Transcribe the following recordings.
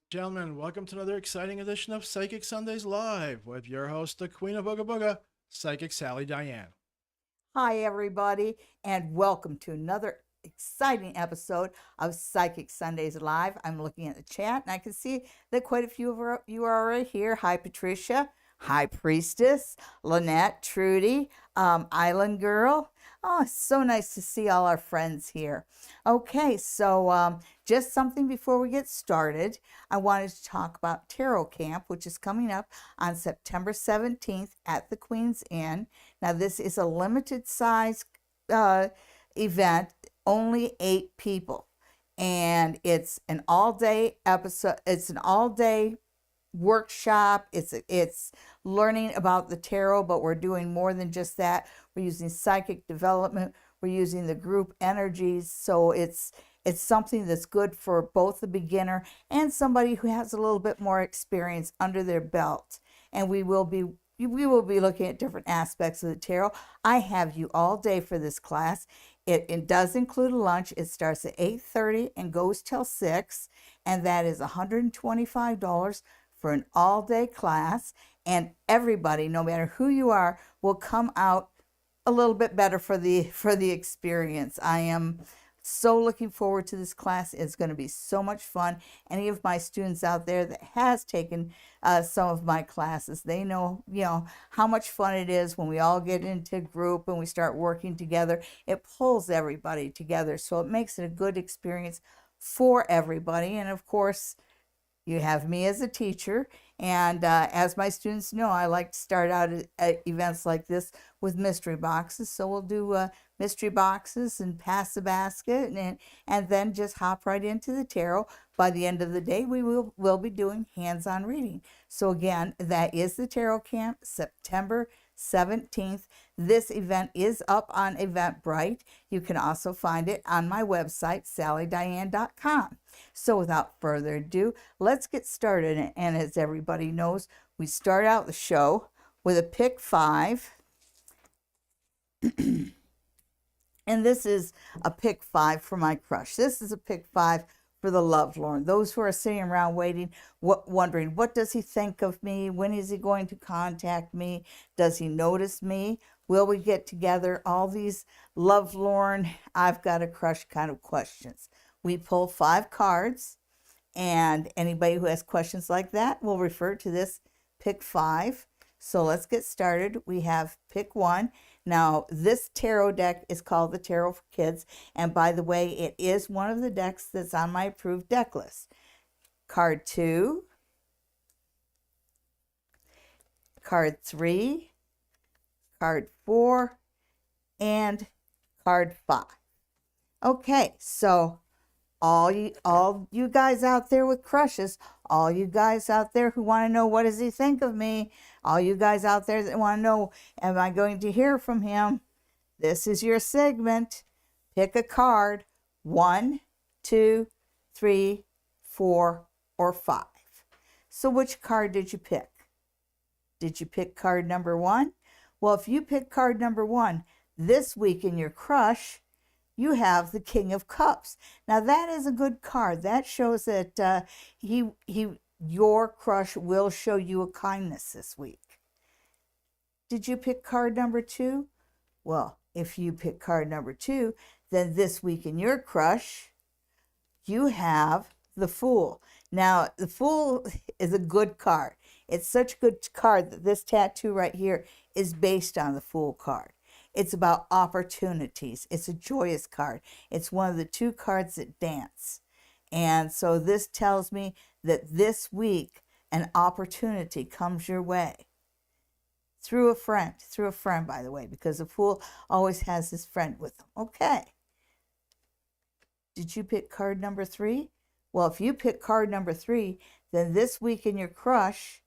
Gentlemen, welcome to another exciting edition of Psychic Sundays Live with your host, the Queen of Booga Booga, Psychic Sally Diane. Hi, everybody, and welcome to another exciting episode of Psychic Sundays Live. I'm looking at the chat and I can see that quite a few of you are already here. Hi, Patricia. Hi, Priestess, Lynette, Trudy, Island Girl. Oh, it's so nice to see all our friends here. Okay, so just something before we get started. I wanted to talk about Tarot Camp, which is coming up on September 17th at the Queen's Inn. Now, this is a limited size event, only 8 people. And it's an all day episode, it's an all day workshop. It's learning about the tarot, but we're doing more than just that. We're using psychic development. We're using the group energies. So it's something that's good for both the beginner and somebody who has a little bit more experience under their belt. And we will be looking at different aspects of the tarot. I have you all day for this class. It does include a lunch. It starts at 8:30 and goes till 6, and that is $125 for an all-day class. And everybody, no matter who you are, will come out a little bit better for the experience. I am so looking forward to this class. It's going to be so much fun. Any of my students out there that has taken some of my classes, they know, how much fun it is when we all get into group and we start working together. It pulls everybody together, so it makes it a good experience for everybody. And of course, you have me as a teacher, and as my students know, I like to start out at events like this with mystery boxes. So we'll do mystery boxes and pass the basket, and then just hop right into the tarot. By the end of the day, will be doing hands-on reading. So again, that is the Tarot Camp, September 17th. This event is up on Eventbrite. You can also find it on my website, sallydiane.com. So without further ado, let's get started. And as everybody knows, we start out the show with a pick 5. And this is a pick 5 for my crush. This is a pick 5 for the lovelorn. Those who are sitting around waiting, wondering, what does he think of me? When is he going to contact me? Does he notice me? Will we get together? All these lovelorn, I've got a crush kind of questions. We pull 5 cards, and anybody who has questions like that will refer to this pick 5. So let's get started. We have pick 1. Now, this tarot deck is called the Tarot for Kids, and by the way, it is one of the decks that's on my approved deck list. Card 2, card 3, card 4, and card 5. Okay, so all you guys out there with crushes, all you guys out there who want to know what does he think of me, all you guys out there that want to know, am I going to hear from him? This is your segment. Pick a card. 1, 2, 3, 4, or 5. So which card did you pick? Did you pick card number 1? Well, if you pick card number 1, this week in your crush, you have the King of Cups. Now that is a good card. That shows that your crush will show you a kindness this week. Did you pick card number 2? Well, if you pick card number 2, then this week in your crush, you have the Fool. Now, the Fool is a good card. It's such a good card that this tattoo right here is based on the Fool card. It's about opportunities. It's a joyous card. It's one of the 2 cards that dance. And so this tells me that this week an opportunity comes your way. Through a friend, by the way, because the Fool always has his friend with him. Okay. Did you pick card number 3? Well, if you pick card number 3, then this week in your crush,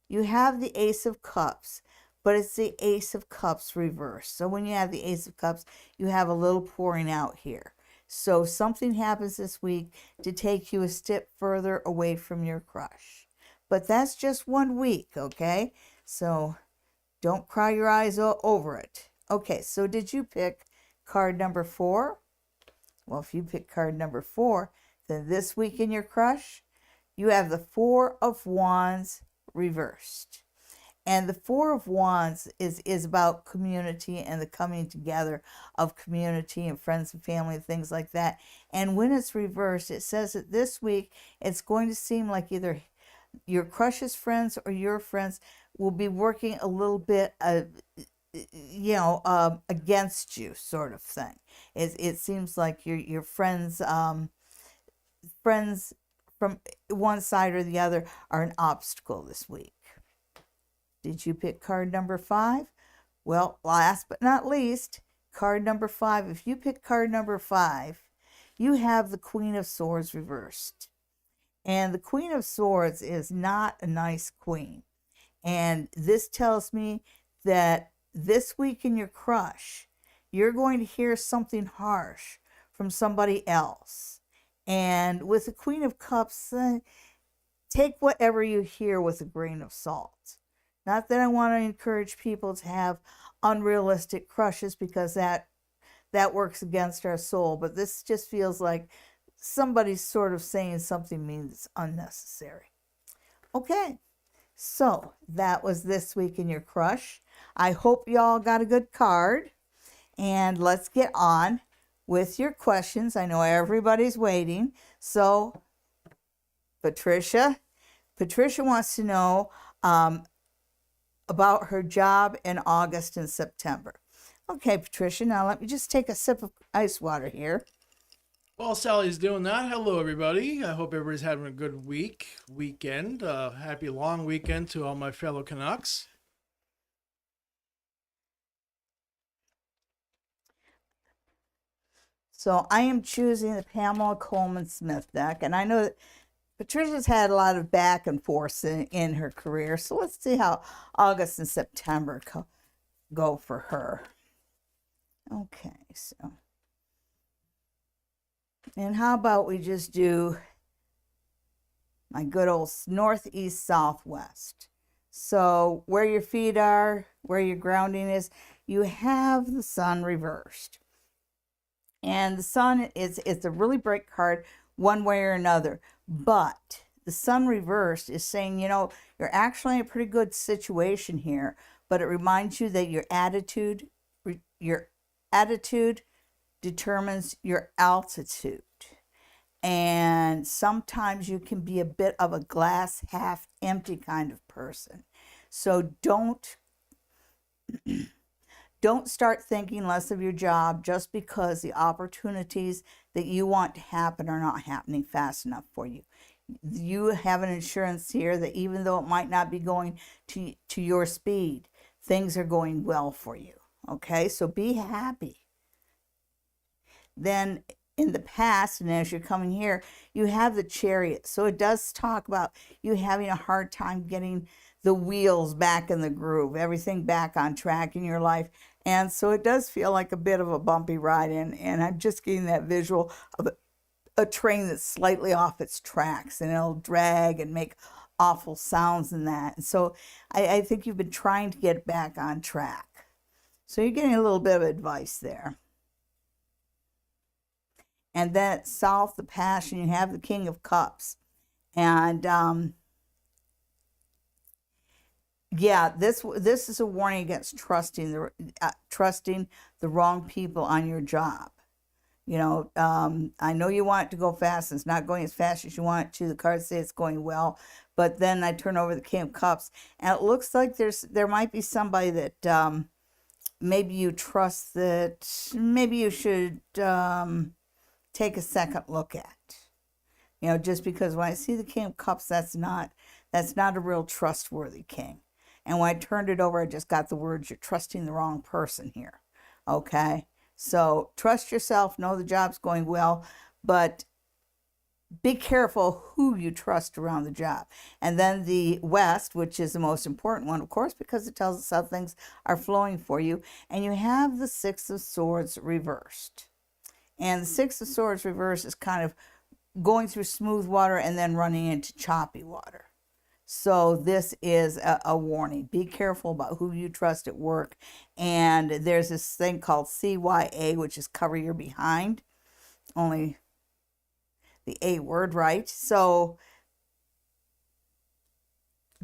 you have the Ace of Cups. But it's the Ace of Cups reversed. So when you have the Ace of Cups, you have a little pouring out here. So something happens this week to take you a step further away from your crush. But that's just 1 week, okay? So don't cry your eyes over it. Okay, so did you pick card number 4? Well, if you pick card number 4, then this week in your crush, you have the Four of Wands reversed. And the Four of Wands is about community and the coming together of community and friends and family and things like that. And when it's reversed, it says that this week it's going to seem like either your crush's friends or your friends will be working a little bit, against you, sort of thing. It seems like your friends friends from one side or the other are an obstacle this week. Did you pick card number 5? Well, last but not least, card number 5. If you pick card number 5, you have the Queen of Swords reversed. And the Queen of Swords is not a nice queen. And this tells me that this week in your crush, you're going to hear something harsh from somebody else. And with the Queen of Cups, take whatever you hear with a grain of salt. Not that I want to encourage people to have unrealistic crushes, because that works against our soul, but this just feels like somebody's sort of saying something mean that's unnecessary. Okay, so that was this week in your crush. I hope y'all got a good card, and let's get on with your questions. I know everybody's waiting. So Patricia wants to know about her job in August and September. Okay, Patricia, now let me just take a sip of ice water here. While Sally's doing that, hello everybody. I hope everybody's having a good weekend. Happy long weekend to all my fellow Canucks. So I am choosing the Pamela Coleman Smith deck, and I know that Patricia's had a lot of back and forth in her career. So let's see how August and September go for her. Okay, so. And how about we just do my good old northeast, southwest. So where your feet are, where your grounding is, you have the sun reversed. And the sun is a really bright card one way or another. But the sun reversed is saying, you're actually in a pretty good situation here, but it reminds you that your attitude determines your altitude. And sometimes you can be a bit of a glass half empty kind of person. So don't start thinking less of your job just because the opportunities that you want to happen are not happening fast enough for you. You have an insurance here that even though it might not be going to your speed, things are going well for you. Okay, so be happy. Then in the past, and as you're coming here, you have the Chariot. So it does talk about you having a hard time getting the wheels back in the groove, everything back on track in your life. And so it does feel like a bit of a bumpy ride, and I'm just getting that visual of a train that's slightly off its tracks, and it'll drag and make awful sounds and that. And so I think you've been trying to get back on track. So you're getting a little bit of advice there. And then south, the Passion, you have the King of Cups. And this is a warning against trusting the wrong people on your job. I know you want it to go fast. It's not going as fast as you want it to. The cards say it's going well, but then I turn over the King of Cups, and it looks like there might be somebody that maybe you trust that maybe you should take a second look at. Just because when I see the King of Cups, that's not a real trustworthy king. And when I turned it over, I just got the words, you're trusting the wrong person here. Okay? So trust yourself, know the job's going well, but be careful who you trust around the job. And then the West, which is the most important one, of course, because it tells us how things are flowing for you. And you have the Six of Swords reversed. And the Six of Swords reversed is kind of going through smooth water and then running into choppy water. So this is a warning. Be careful about who you trust at work. And there's this thing called CYA, which is cover your behind. Only the A word, right? So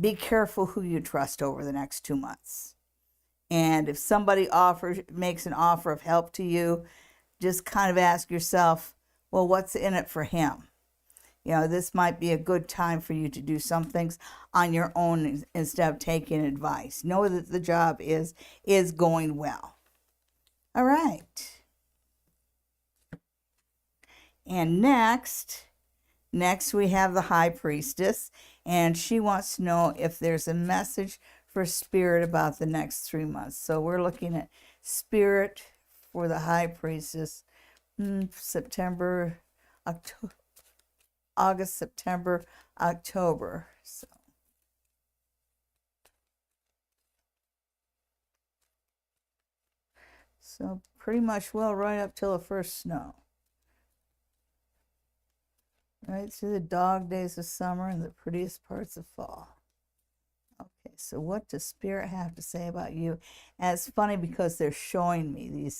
be careful who you trust over the next 2 months. And if somebody makes an offer of help to you, just kind of ask yourself, well, what's in it for him? This might be a good time for you to do some things on your own instead of taking advice. Know that the job is going well. All right. And next we have the High Priestess, and she wants to know if there's a message for Spirit about the next 3 months. So we're looking at Spirit for the High Priestess, September, October. August, September, October. So pretty much, well, right up till the first snow. Right through the dog days of summer and the prettiest parts of fall. Okay, so what does Spirit have to say about you? And it's funny because they're showing me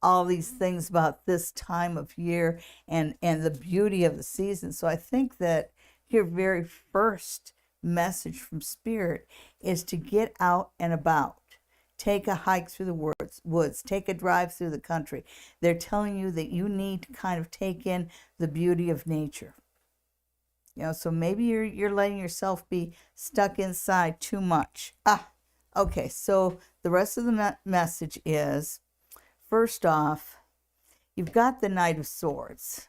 all these things about this time of year and the beauty of the season. So I think that your very first message from Spirit is to get out and about. Take a hike through the woods. Take a drive through the country. They're telling you that you need to kind of take in the beauty of nature. So maybe you're letting yourself be stuck inside too much. Okay, so the rest of the message is, first off, you've got the Knight of Swords.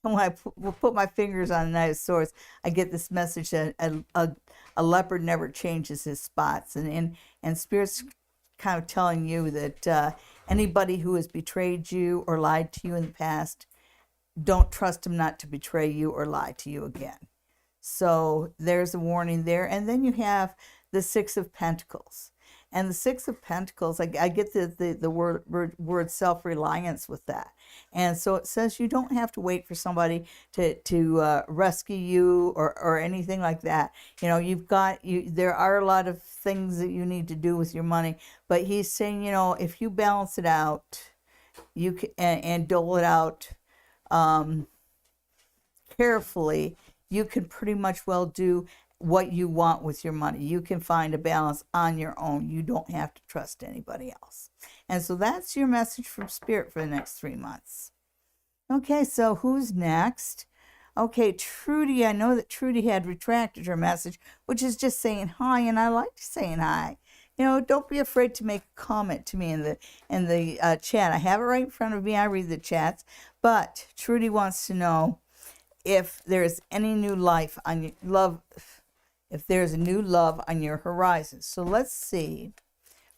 And when I put my fingers on the Knight of Swords, I get this message that a leopard never changes his spots. And Spirit's kind of telling you that anybody who has betrayed you or lied to you in the past, don't trust him not to betray you or lie to you again. So there's a warning there. And then you have the Six of Pentacles. And the Six of Pentacles, I get the word self-reliance with that. And so it says you don't have to wait for somebody to rescue you or anything like that. There are a lot of things that you need to do with your money. But he's saying, if you balance it out, you can, and dole it out carefully, you can pretty much well do what you want with your money. You can find a balance on your own. You don't have to trust anybody else. And so that's your message from Spirit for the next 3 months. Okay, so who's next? Okay, Trudy. I know that Trudy had retracted her message, which is just saying hi, and I like saying hi. Don't be afraid to make a comment to me in the chat. I have it right in front of me. I read the chats. But Trudy wants to know if there's any new life on your love, if there's a new love on your horizon. So let's see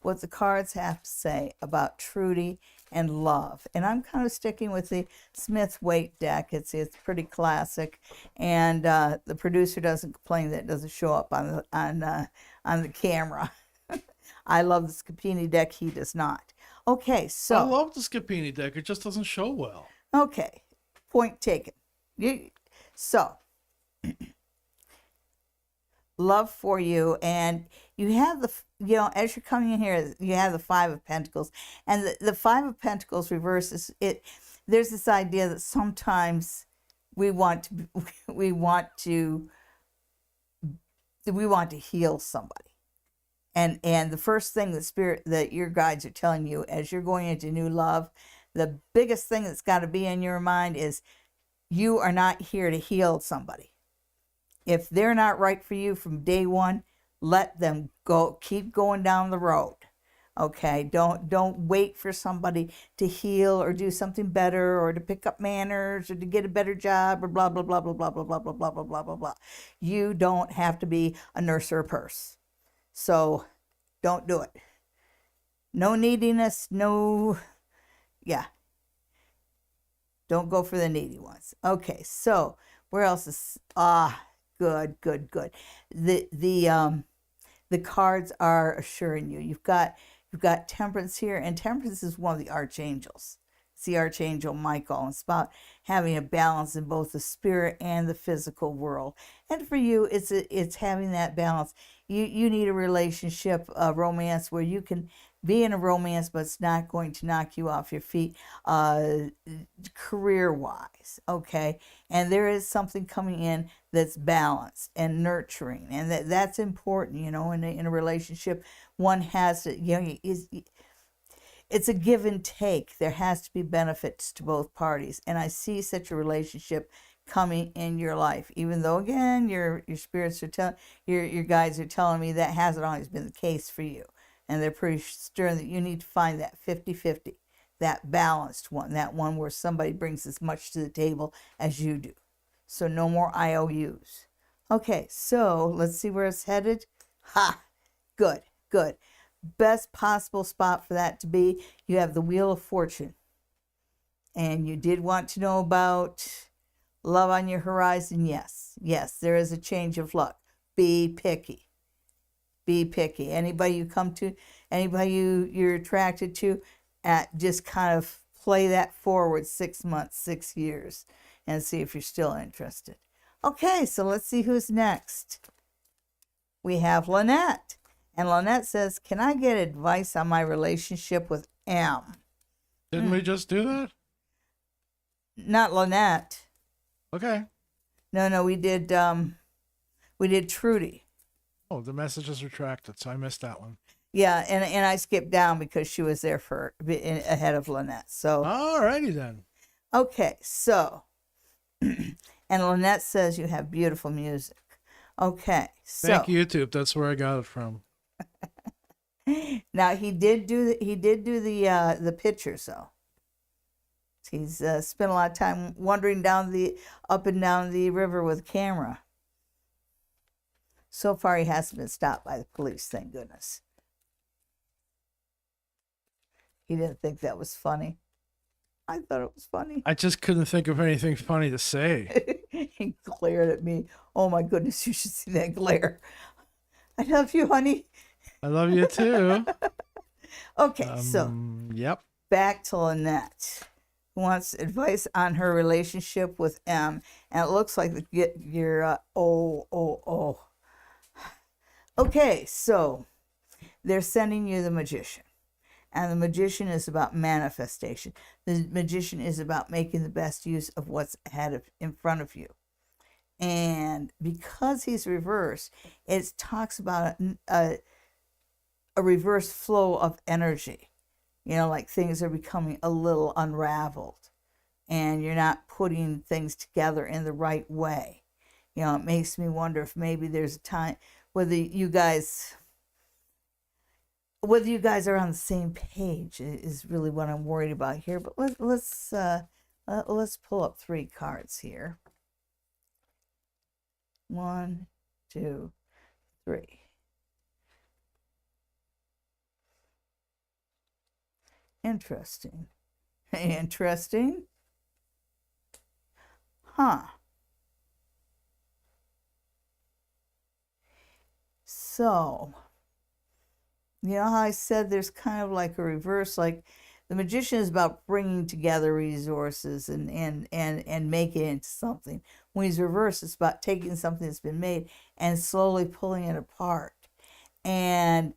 what the cards have to say about Trudy and love. And I'm kind of sticking with the Smith-Waite deck. It's pretty classic, and the producer doesn't complain that it doesn't show up on the camera. I love the Scapini deck. He does not. Okay, so I love the Scapini deck. It just doesn't show well. Okay, point taken. So, love for you, and you have as you're coming in here, you have the Five of Pentacles, and the Five of Pentacles reverses it. There's this idea that sometimes we want to heal somebody. And the first thing that your guides are telling you as you're going into new love, the biggest thing that's got to be in your mind is you are not here to heal somebody. If they're not right for you from day one, let them go. Keep going down the road. Okay, don't wait for somebody to heal or do something better or to pick up manners or to get a better job or blah blah blah blah blah blah blah blah blah blah blah blah blah. You don't have to be a nurse or a purse. So don't do it. No neediness, don't go for the needy ones. Okay, so where else is good. The cards are assuring you. You've got Temperance here, and Temperance is one of the archangels. It's the Archangel Michael. It's about having a balance in both the spirit and the physical world. And for you, it's having that balance. You need a relationship, a romance where you can be in a romance, but it's not going to knock you off your feet career-wise, okay? And there is something coming in that's balanced and nurturing, and that's important, you know, in a relationship. One has to, you know, it's a give and take. There has to be benefits to both parties, and I see such a relationship coming in your life, even though, again, your spirits are telling, your guides are telling me that hasn't always been the case for you, and they're pretty stern that you need to find that 50-50, that balanced one, that one where somebody brings as much to the table as you do. So no more IOUs. Okay, so let's see where it's headed. Ha! Good, good. Best possible spot for that to be, you have the Wheel of Fortune. And you did want to know about love on your horizon. Yes, yes, there is a change of luck. Be picky. Be picky. Anybody you come to, anybody you're attracted to, just kind of play that forward 6 months, 6 years, and see if you're still interested. Okay, so let's see who's next. We have Lynette. And Lynette says, can I get advice on my relationship with M? Didn't we just do that? Not Lynette. Okay. No, we did Trudy. Oh, the message is retracted, so I missed that one. Yeah, and I skipped down because she was there for ahead of Lynette. So Alrighty then. okay, so and Lynette says you have beautiful music. Okay, so Thank you, YouTube. That's where I got it from. now he did do the pictures though. He's spent a lot of time wandering up and down the river with a camera. So far, he hasn't been stopped by the police, thank goodness. He didn't think that was funny. I thought it was funny. I just couldn't think of anything funny to say. He glared at me. Oh my goodness, you should see that glare. I love you, honey. I love you too. Okay, so yep. back to Lynette, who wants advice on her relationship with M. And it looks like you're, Okay, so they're sending you the Magician. And the Magician is about manifestation. The Magician is about making the best use of what's in front of you. And because he's reversed, it talks about a reverse flow of energy. You know, like things are becoming a little unraveled. And you're not putting things together in the right way. You know, it makes me wonder if maybe there's a time whether you guys are on the same page is really what I'm worried about here. But let's pull up 3 cards here. 1, 2, 3. Interesting. Interesting. Huh. So, you know how I said there's kind of like a reverse, like the Magician is about bringing together resources and making it into something. When he's reversed, it's about taking something that's been made and slowly pulling it apart. And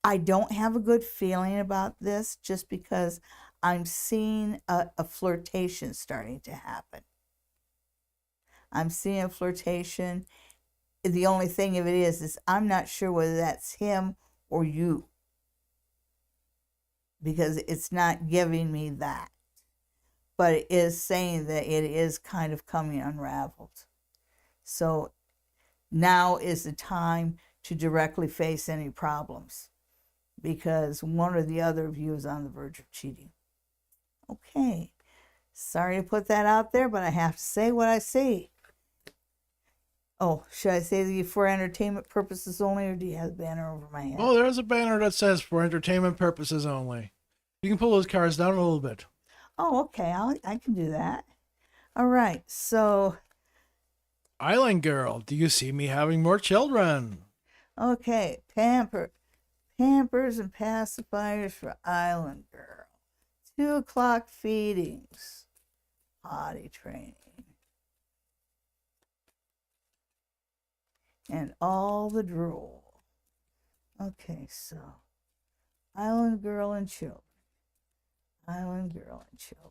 I don't have a good feeling about this just because I'm seeing a flirtation starting to happen. I'm seeing a flirtation. The only thing of it is I'm not sure whether that's him or you, because it's not giving me that. But it is saying that it is kind of coming unraveled. So now is the time to directly face any problems, because one or the other of you is on the verge of cheating. Okay. Sorry to put that out there, but I have to say what I see. Oh, should I say the for entertainment purposes only, or do you have the banner over my head? Oh, there's a banner that says for entertainment purposes only. You can pull those cards down a little bit. Oh, okay. I can do that. All right. So, Island Girl, do you see me having more children? okay. Pampers and pacifiers for Island Girl. 2 o'clock feedings. Potty training. And all the drool. Okay, so Island Girl and Children. Island Girl and Children.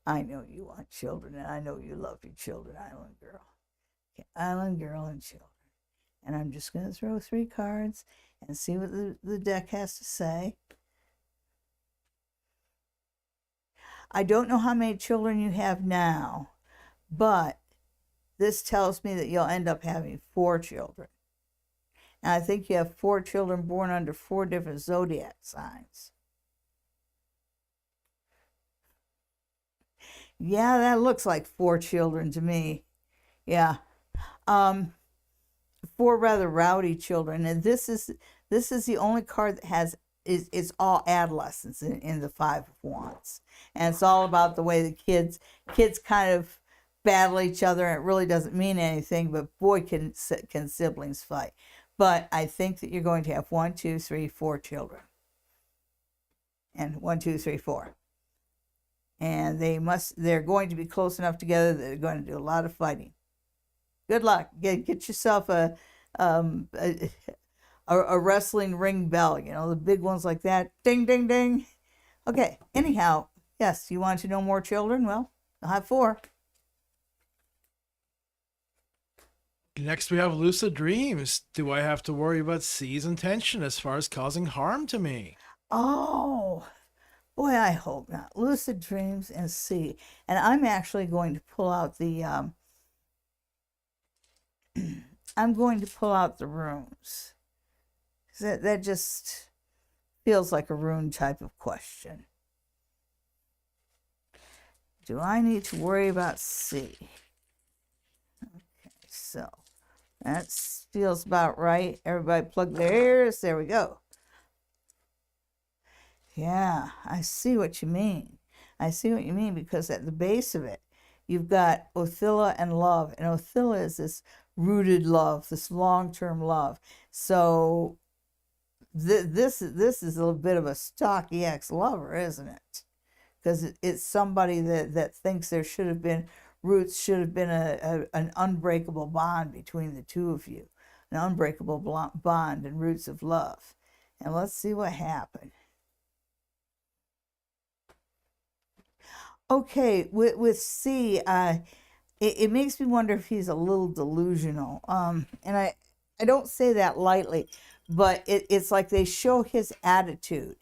I know you want children, and I know you love your children, Island Girl. Okay, Island Girl and Children. And I'm just going to throw 3 cards and see what the deck has to say. I don't know how many children you have now, but this tells me that you'll end up having 4 children. And I think you have 4 children born under 4 different zodiac signs. Yeah, that looks like 4 children to me. Yeah. 4 rather rowdy children. And this is the only card that has is all adolescents in the 5 of Wands. And it's all about the way the kids kind of battle each other, and it really doesn't mean anything, but boy can siblings fight. But I think that you're going to have 1, 2, 3, 4 children. And 1, 2, 3, 4. And they're going to be close enough together that they're going to do a lot of fighting. Good luck. Get yourself a wrestling ring bell, the big ones like that. Ding, ding, ding. Okay, anyhow, yes, you want to know more children? Well, I'll have 4. Next, we have lucid dreams. Do I have to worry about C's intention as far as causing harm to me? Oh, boy, I hope not. Lucid dreams and C. And I'm actually going to pull out the I'm going to pull out the runes. That just feels like a rune type of question. Do I need to worry about C? Okay, so that feels about right. Everybody plug their ears. There we go. Yeah, I see what you mean. I see what you mean, because at the base of it, you've got Othilla and love. And Othilla is this rooted love, this long-term love. So this is a little bit of a stocky ex-lover, isn't it? Because it's somebody that thinks there should have been roots, should have been an unbreakable bond between the two of you, an unbreakable bond and roots of love. And let's see what happened. Okay, with C, it makes me wonder if he's a little delusional. And I don't say that lightly, but it's like they show his attitude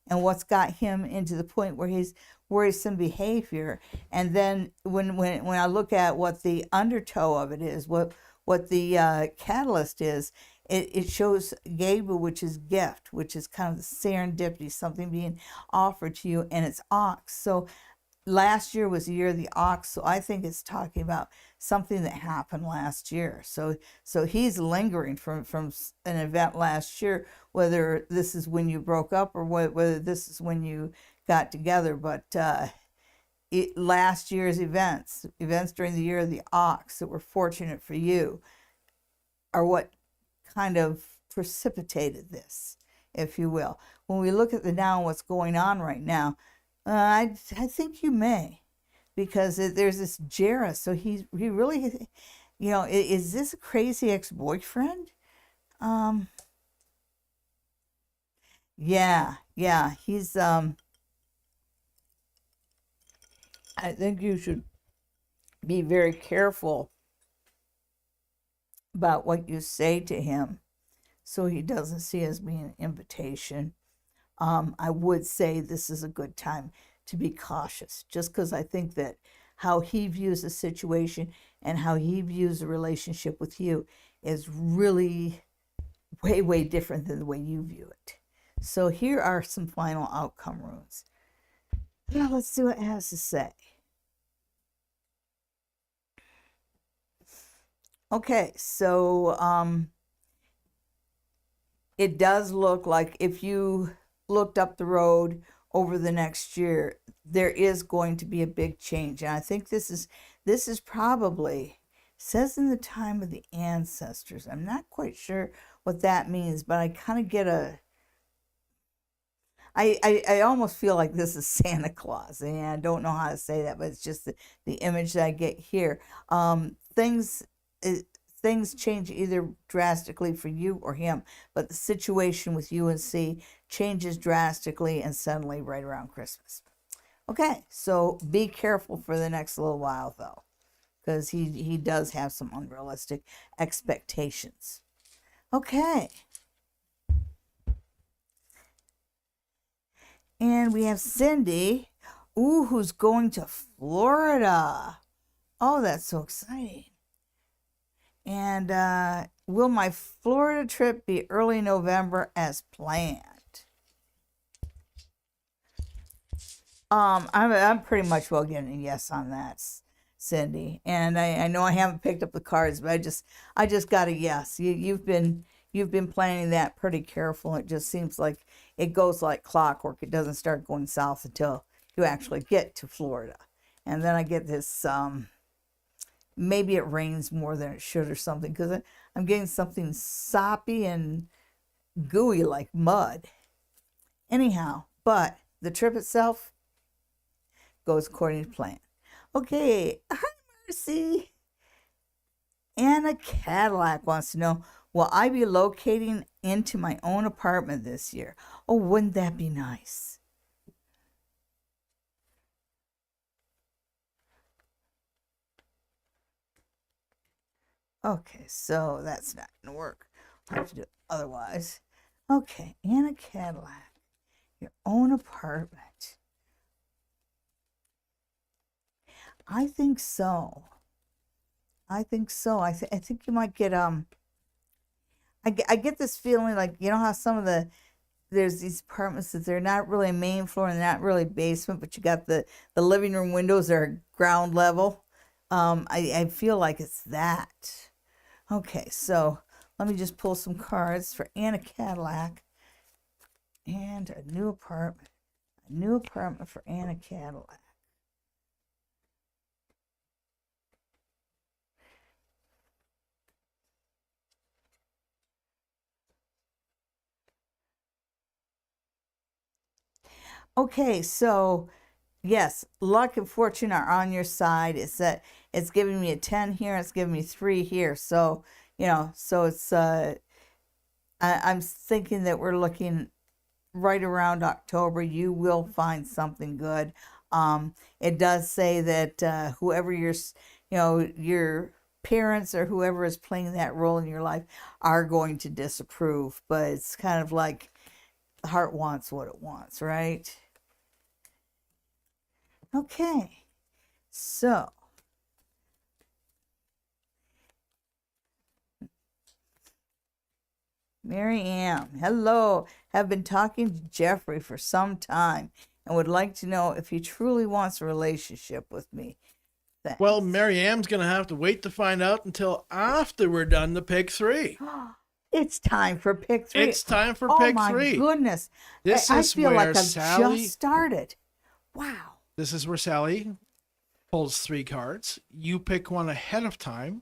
and what's got him into the point where he's worrisome behavior. And then when I look at what the undertow of it is, what the catalyst is, it shows Geba, which is gift, which is kind of the serendipity, something being offered to you, and it's ox. So last year was the year of the ox, so I think it's talking about something that happened last year. So he's lingering from an event last year, whether this is when you broke up or whether this is when you got together. But last year's events during the year of the ox that were fortunate for you are what kind of precipitated this, if you will. When we look at the now and what's going on right now, I think you may, because there's this Jarrah. So he really, is this a crazy ex-boyfriend? Yeah, he's, I think you should be very careful about what you say to him so he doesn't see it as being an invitation. I would say this is a good time to be cautious, just because I think that how he views the situation and how he views the relationship with you is really way, way different than the way you view it. So here are some final outcome runes. Now let's see what it has to say. Okay, so it does look like if you looked up the road over the next year, there is going to be a big change. And I think this is probably, says in the time of the ancestors. I'm not quite sure what that means, but I kind of get I almost feel like this is Santa Claus. And I don't know how to say that, but it's just the image that I get here. Things things change either drastically for you or him, but the situation with UNC changes drastically and suddenly right around Christmas. Okay, so be careful for the next little while, though, because he does have some unrealistic expectations. Okay. And we have Cindy, who's going to Florida. Oh, that's so exciting. And will my Florida trip be early November as planned? I'm pretty much well getting a yes on that, Cindy. And I know I haven't picked up the cards, but I just got a yes. You've been planning that pretty careful. It just seems like it goes like clockwork. It doesn't start going south until you actually get to Florida. And then I get this maybe it rains more than it should or something, because I'm getting something soppy and gooey like mud. Anyhow, but the trip itself goes according to plan. Okay, hi Mercy. Anna Cadillac wants to know, will I be locating into my own apartment this year? Oh, wouldn't that be nice? Okay, so that's not going to work. I'll have to do it otherwise. Okay, Anna Cadillac, your own apartment. I think so. I think you might get I get this feeling like, you know how some of there's these apartments that they're not really a main floor and they're not really basement, but you got the living room windows that are ground level. I feel like it's that. Okay, so let me just pull some cards for Anna Cadillac and a new apartment. A new apartment for Anna Cadillac. Okay, so yes, luck and fortune are on your side. It's giving me a 10 here, it's giving me 3 here. So, so it's I'm thinking that we're looking right around October. You will find something good. It does say that whoever your parents or whoever is playing that role in your life are going to disapprove, but it's kind of like the heart wants what it wants, right? Okay, so Mary Ann, hello. Have been talking to Jeffrey for some time and would like to know if he truly wants a relationship with me. Thanks. Well, Mary Ann's going to have to wait to find out until after we're done the pick 3. It's time for pick 3. It's time for oh pick my 3. Goodness. This I is feel where like I've Sally just started. Wow. This is where Sally pulls 3 cards. You pick one ahead of time,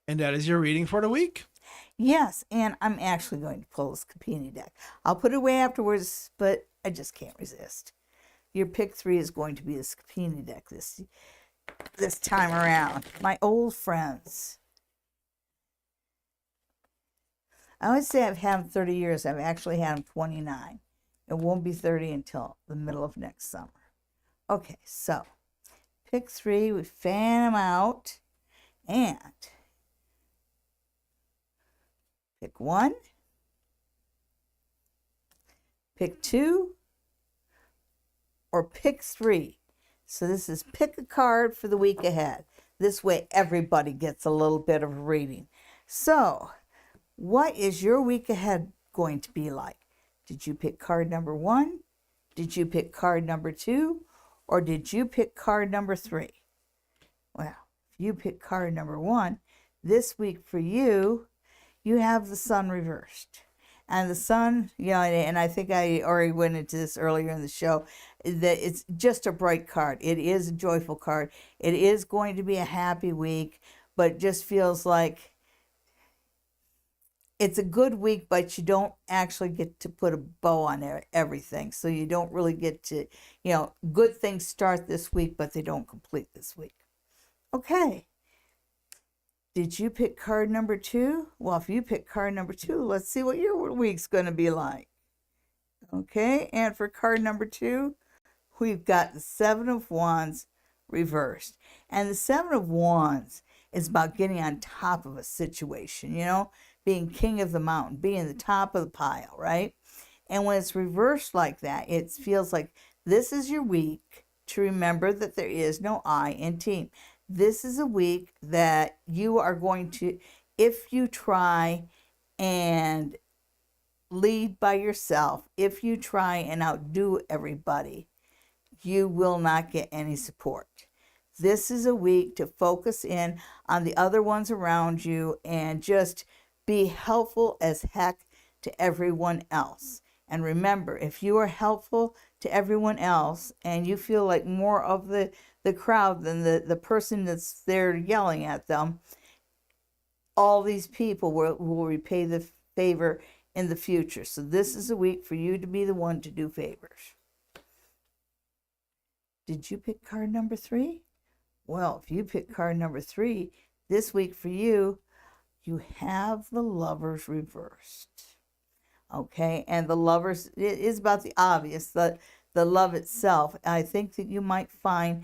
and that is your reading for the week. Yes, and I'm actually going to pull this Capini deck. I'll put it away afterwards, but I just can't resist. Your pick 3 is going to be the Capini deck this time around. My old friends. I would say I've had them 30 years. I've actually had them 29. It won't be 30 until the middle of next summer. Okay, so pick 3, we fan them out, and pick 1, pick 2, or pick 3. So this is pick a card for the week ahead. This way everybody gets a little bit of a reading. So what is your week ahead going to be like? Did you pick card number 1? Did you pick card number 2? Or did you pick card number 3? Well, if you pick card number 1, this week for you, you have the sun reversed. And the sun, and I think I already went into this earlier in the show, that it's just a bright card. It is a joyful card. It is going to be a happy week, but it just feels like it's a good week, but you don't actually get to put a bow on everything. So you don't really get to, good things start this week, but they don't complete this week. Okay. Did you pick card number 2? Well, if you pick card number 2, let's see what your week's going to be like. Okay, and for card number 2, we've got the Seven of Wands reversed. And the Seven of Wands is about getting on top of a situation, being king of the mountain, being the top of the pile, right? And when it's reversed like that, it feels like this is your week to remember that there is no I in team. This is a week that you are going to, if you try and lead by yourself, if you try and outdo everybody, you will not get any support. This is a week to focus in on the other ones around you and just be helpful as heck to everyone else. And remember, if you are helpful to everyone else and you feel like more of the crowd than the person that's there yelling at them, all these people will repay the favor in the future. So this is a week for you to be the one to do favors. Did you pick card number 3? Well, if you pick card number 3, this week for you, you have the Lovers reversed. Okay, and the Lovers, it is about the obvious, the love itself. I think that you might find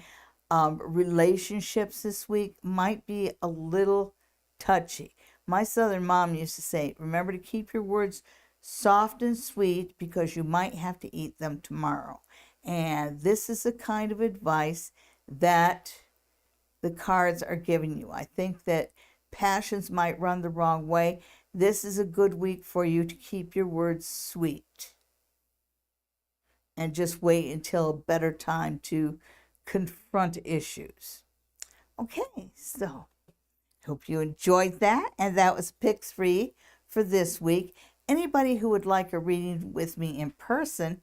relationships this week might be a little touchy. My Southern mom used to say, remember to keep your words soft and sweet because you might have to eat them tomorrow. And this is the kind of advice that the cards are giving you. I think that passions might run the wrong way. This is a good week for you to keep your words sweet and just wait until a better time to confront issues. Okay, so hope you enjoyed that, and that was Picks Free for this week. Anybody who would like a reading with me in person,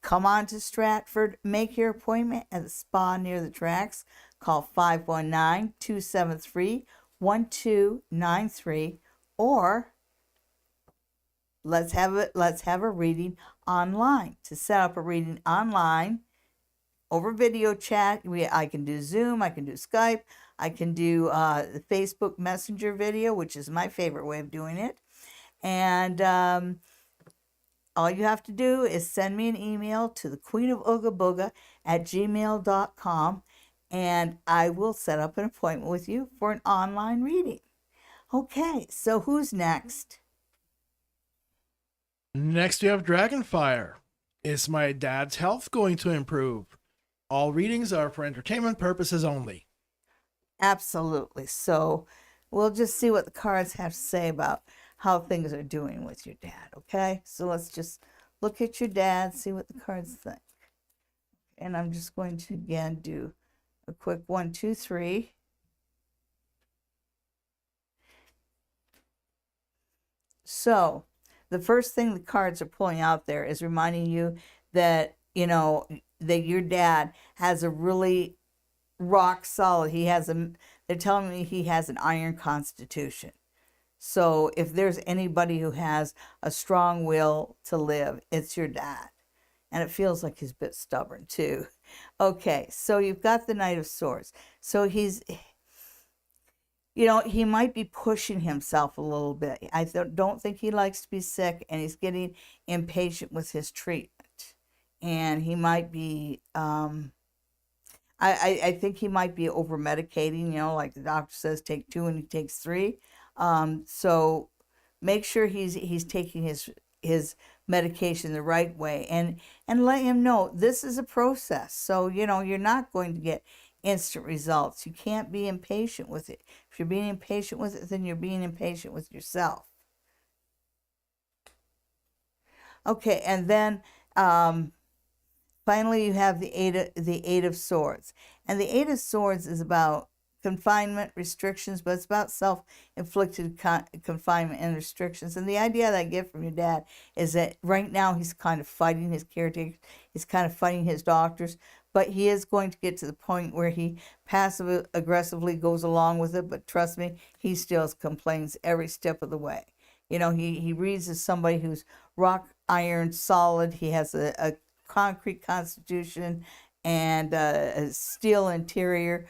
come on to Stratford, make your appointment at the spa near the tracks. Call 519-273-1293, or let's have a reading online. To set up a reading online over video chat, I can do Zoom, I can do Skype, I can do the Facebook Messenger video, which is my favorite way of doing it. And all you have to do is send me an email to thequeenofoogaboga@gmail.com, and I will set up an appointment with you for an online reading. Okay, so who's next? Next, we have Dragonfire. Is my dad's health going to improve? All readings are for entertainment purposes only. Absolutely. So we'll just see what the cards have to say about how things are doing with your dad, okay? So let's just look at your dad, see what the cards think. And I'm just going to, again, do a quick 1, 2, 3. So the first thing the cards are pulling out there is reminding you that, that your dad has a really rock solid, they're telling me he has an iron constitution. So if there's anybody who has a strong will to live, it's your dad. And it feels like he's a bit stubborn too. Okay, so you've got the Knight of Swords. So he's, he might be pushing himself a little bit. I don't think he likes to be sick, and he's getting impatient with his treatment. And he might be, I think he might be over medicating, like the doctor says, take 2 and he takes 3. So make sure he's taking his medication the right way, and let him know this is a process. So, you're not going to get instant results. You can't be impatient with it. If you're being impatient with it, then you're being impatient with yourself. Okay, and then finally you have the Eight of Swords. And the Eight of Swords is about confinement, restrictions, but it's about self-inflicted confinement and restrictions. And the idea that I get from your dad is that right now he's kind of fighting his caretakers, he's kind of fighting his doctors, but he is going to get to the point where he passive-aggressively goes along with it, but trust me, he still complains every step of the way. He reads as somebody who's rock iron solid. He has a concrete constitution and a steel interior.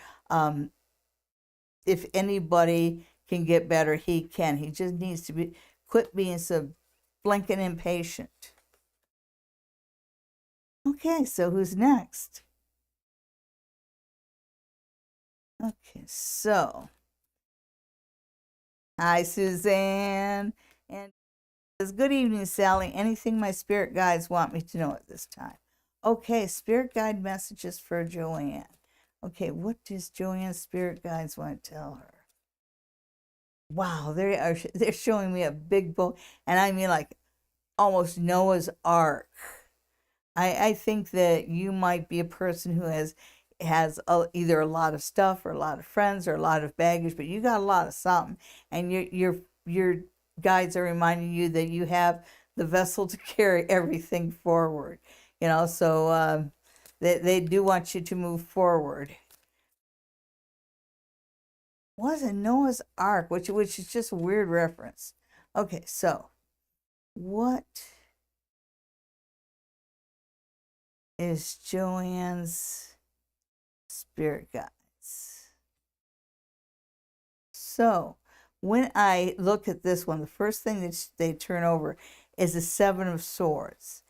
if anybody can get better, he can. He just needs to quit being so blinking impatient. Okay, so who's next? Okay, so hi, Suzanne. And says, good evening, Sally. Anything my spirit guides want me to know at this time? Okay, spirit guide messages for Joanne. Okay, what does Joanne's spirit guides want to tell her? Wow, they're showing me a big boat, and I mean like almost Noah's Ark. I think that you might be a person who either a lot of stuff or a lot of friends or a lot of baggage, but you got a lot of something, and your guides are reminding you that you have the vessel to carry everything forward. So they do want you to move forward. Was it Noah's Ark, which is just a weird reference. Okay, so what is Joanne's spirit guides? So when I look at this one, the first thing that they turn over is the Seven of Swords.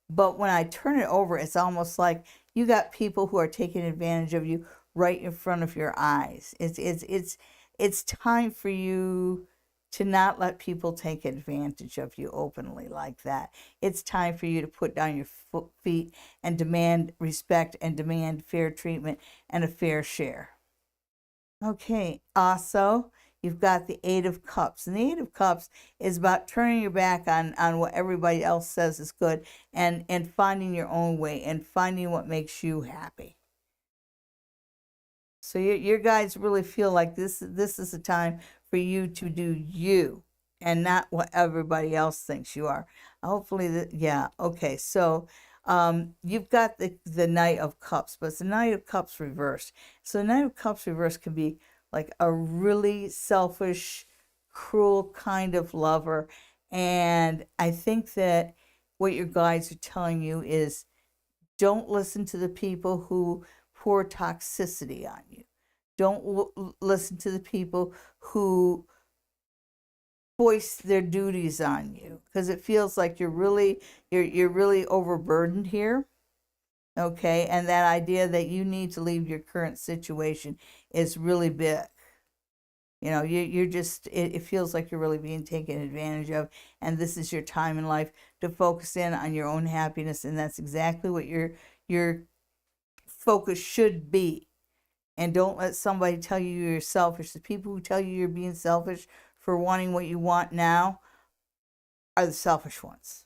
But when I turn it over, it's almost like you got people who are taking advantage of you right in front of your eyes. It's time for you to not let people take advantage of you openly like that. It's time for you to put down your feet and demand respect and demand fair treatment and a fair share. Okay, also, you've got the Eight of Cups. And the Eight of Cups is about turning your back on what everybody else says is good and finding your own way and finding what makes you happy. So your guides really feel like this is a time for you to do you and not what everybody else thinks you are. Hopefully, yeah, okay. So you've got the Knight of Cups, but it's the Knight of Cups reversed. So the Knight of Cups reversed can be like a really selfish, cruel kind of lover. And I think that what your guides are telling you is don't listen to the people who pour toxicity on you. Don't listen to the people who foist their duties on you, because it feels like you're really overburdened here. Okay, and that idea that you need to leave your current situation is really big. You're just, it feels like you're really being taken advantage of, and this is your time in life to focus in on your own happiness, and that's exactly what your focus should be. And don't let somebody tell you you're selfish. The people who tell you you're being selfish for wanting what you want now are the selfish ones.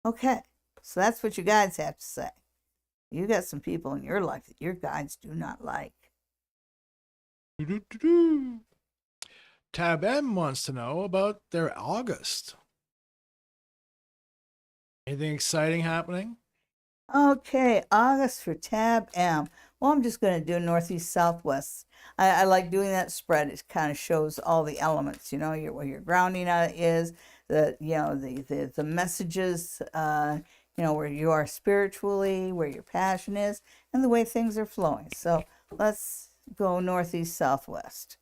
Okay, so that's what your guides have to say. You got some people in your life that your guides do not like. Tab M wants to know about their August. Anything exciting happening? Okay, August for Tab M. Well, I'm just going to do Northeast Southwest. I like doing that spread. It kind of shows all the elements, where your grounding is, the messages, where you are spiritually, where your passion is, and the way things are flowing. So let's go Northeast Southwest.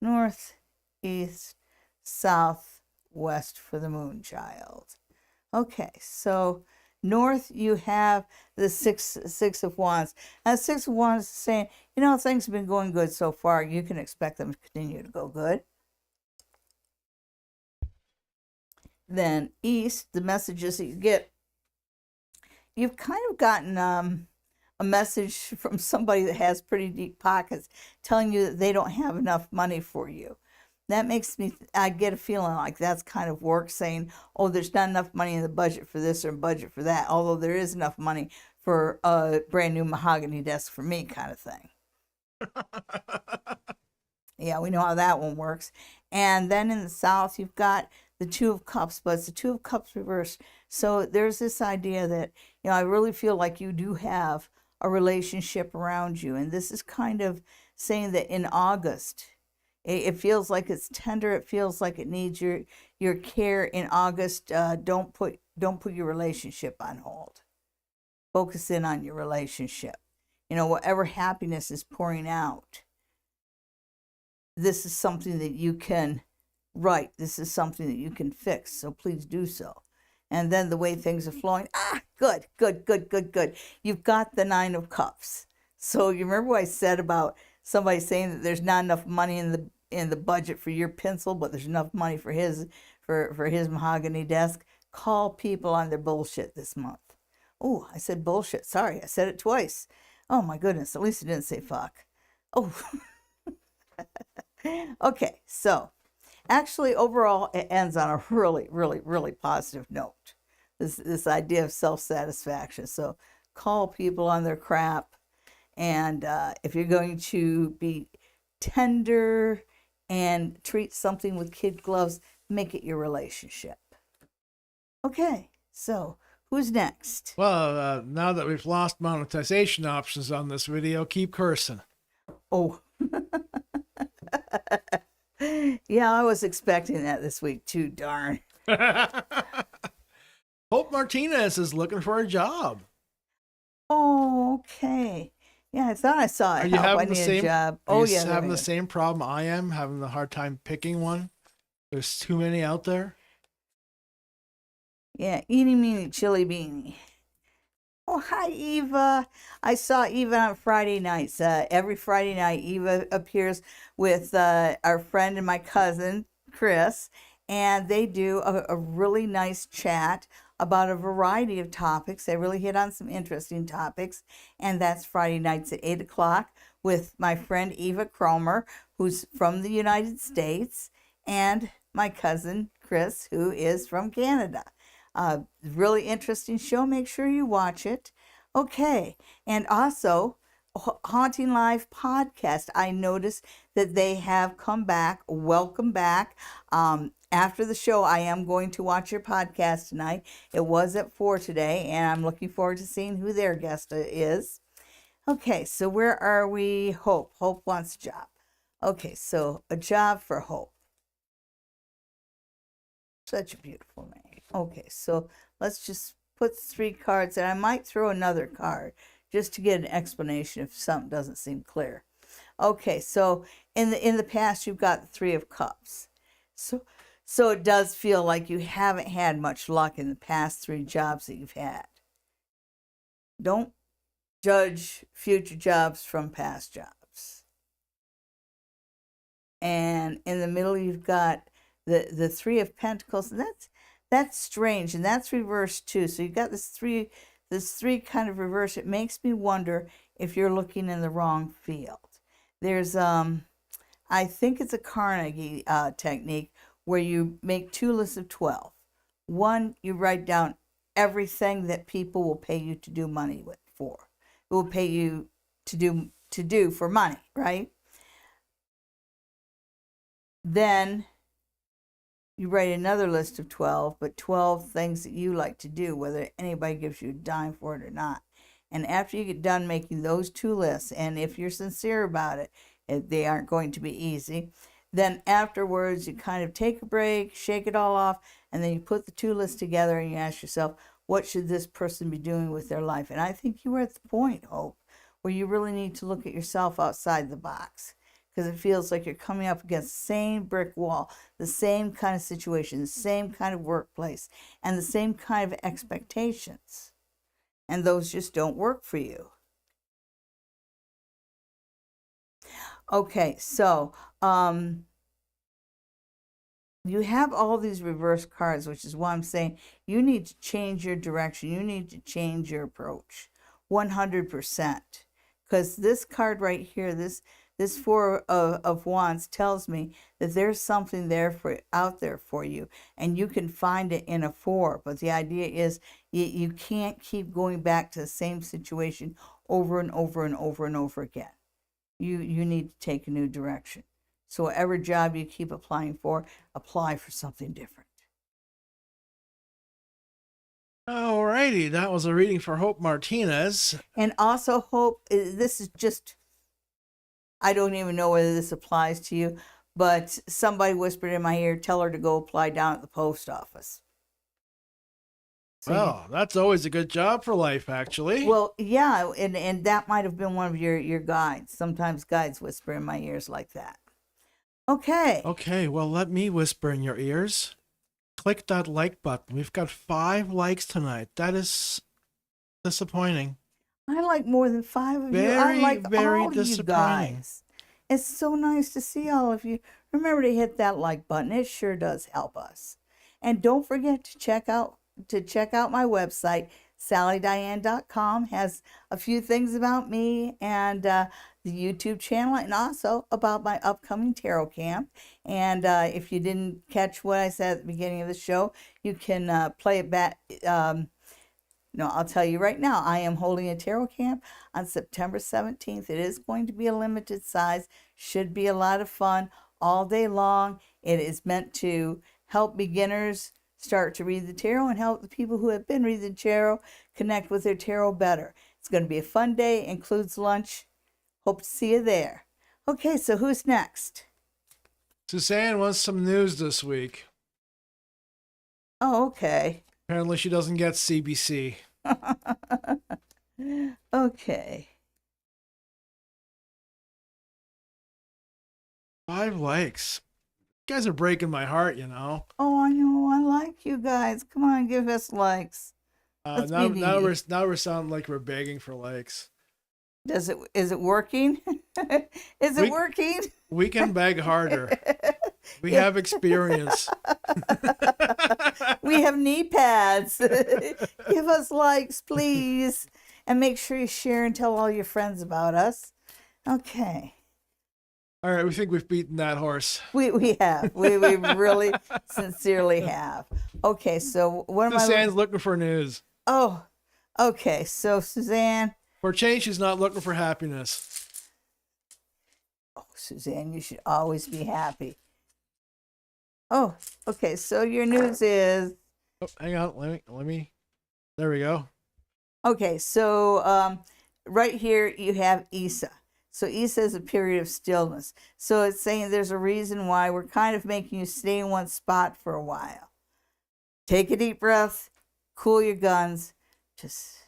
Northeast Southwest for the Moon Child. Okay, so North, you have the six of Wands. And the Six of Wands is saying, things have been going good so far. You can expect them to continue to go good. Then East, the messages that you get, you've kind of gotten a message from somebody that has pretty deep pockets telling you that they don't have enough money for you. That makes me, I get a feeling like that's kind of work saying, oh, there's not enough money in the budget for this or budget for that, although there is enough money for a brand new mahogany desk for me kind of thing. Yeah, we know how that one works. And then in the South, you've got the Two of Cups, but it's the Two of Cups reversed. So there's this idea that, I really feel like you do have a relationship around you. And this is kind of saying that in August, it feels like it's tender. It feels like it needs your care in August. Don't put your relationship on hold. Focus in on your relationship. Whatever happiness is pouring out, this is something that you can right. This is something that you can fix. So please do so. And then the way things are flowing, good, good, good, good, good. You've got the Nine of Cups. So you remember what I said about somebody saying that there's not enough money in the budget for your pencil, but there's enough money for his mahogany desk. Call people on their bullshit this month. Oh, I said bullshit. Sorry, I said it twice. Oh my goodness, at least I didn't say fuck. Oh, okay, so actually, overall, it ends on a really, really, really positive note. This idea of self-satisfaction. So call people on their crap, and if you're going to be tender and treat something with kid gloves, make it your relationship. Okay, so who's next? Well, now that we've lost monetization options on this video, keep cursing. Oh. Yeah, I was expecting that this week too, darn. Hope Martinez is looking for a job. Oh, okay. Yeah, I thought I saw it. Are you Help. I having the need a same? job. Are Oh, you yeah. having the same problem I am, having the hard time picking one? There's too many out there. Yeah, eeny, meeny, chili beanie. Oh, hi, Eva. I saw Eva on Friday nights. Every Friday night, Eva appears with our friend and my cousin, Chris, and they do a really nice chat about a variety of topics. They really hit on some interesting topics, and that's Friday nights at 8 o'clock with my friend Eva Cromer, who's from the United States, and my cousin, Chris, who is from Canada. Really interesting show. Make sure you watch it. Okay. And also, Haunting Live podcast. I noticed that they have come back. Welcome back. After the show, I am going to watch your podcast tonight. It was at 4 today, and I'm looking forward to seeing who their guest is. Okay, so where are we? Hope. Hope wants a job. Okay, so a job for Hope. Such a beautiful name. Okay, so let's just put 3 cards, and I might throw another card just to get an explanation if something doesn't seem clear. Okay, so in the past you've got the 3 of Cups. So it does feel like you haven't had much luck in the past 3 jobs that you've had. Don't judge future jobs from past jobs. And in the middle you've got the 3 of Pentacles, and that's strange, and that's reversed too. So you've got this three kind of reverse. It makes me wonder if you're looking in the wrong field. There's I think it's a Carnegie technique where you make 2 lists of 12. One, you write down everything that people will pay you to do money with for. It will pay you to do for money, right? Then you write another list of 12, but 12 things that you like to do, whether anybody gives you a dime for it or not. And after you get done making those 2 lists, and if you're sincere about it, they aren't going to be easy, then afterwards you kind of take a break, shake it all off, and then you put the 2 lists together and you ask yourself, what should this person be doing with their life? And I think you are at the point, Hope, where you really need to look at yourself outside the box. Because it feels like you're coming up against the same brick wall, the same kind of situation, the same kind of workplace, and the same kind of expectations. And those just don't work for you. Okay, so you have all these reverse cards, which is why I'm saying you need to change your direction. You need to change your approach 100%. Because this card right here, this 4 of Wands tells me that there's something out there for you, and you can find it in a 4. But the idea is you can't keep going back to the same situation over and over and over and over again. You need to take a new direction. So whatever job you keep applying for, apply for something different. Alrighty, that was a reading for Hope Martinez. And also, Hope, this is just, I don't even know whether this applies to you, but somebody whispered in my ear, tell her to go apply down at the post office. So well, that's always a good job for life, actually. Well, yeah, and that might have been one of your guides. Sometimes guides whisper in my ears like that. Okay. Okay, well, let me whisper in your ears. Click that like button. We've got 5 likes tonight. That is disappointing. I like more than 5 of you. I Very, like very all of you disappointing. guys. It's so nice to see all of you. Remember to hit that like button. It sure does help us. And don't forget to check out my website. SallyDiane.com has a few things about me and the YouTube channel, and also about my upcoming tarot camp. And if you didn't catch what I said at the beginning of the show, you can play it back. No, I'll tell you right now, I am holding a tarot camp on September 17th. It is going to be a limited size, should be a lot of fun all day long. It is meant to help beginners start to read the tarot and help the people who have been reading tarot connect with their tarot better. It's going to be a fun day, includes lunch. Hope to see you there. Okay, so who's next? Suzanne wants some news this week. Oh, okay. Apparently, she doesn't get CBC. Okay. 5 likes. You guys are breaking my heart, you know. Oh, I know. I like you guys. Come on, give us likes. Let's Now, be now needy. we're sounding like we're begging for likes. Is it working? Is it We- working? We can beg harder. We Yeah. have experience. We have knee pads. Give us likes, please. And make sure you share and tell all your friends about us. Okay. All right, we think we've beaten that horse. We have. We really sincerely have. Okay, so what am I Suzanne's looking for news. Oh, okay. So Suzanne. For change, she's not looking for happiness. Oh, Suzanne, you should always be happy. Oh, okay. So your news is Oh, hang on, let me. There we go. okay. So right here you have Isa. So Isa is a period of stillness. So it's saying there's a reason why we're kind of making you stay in one spot for a while. Take a deep breath, cool your guns, just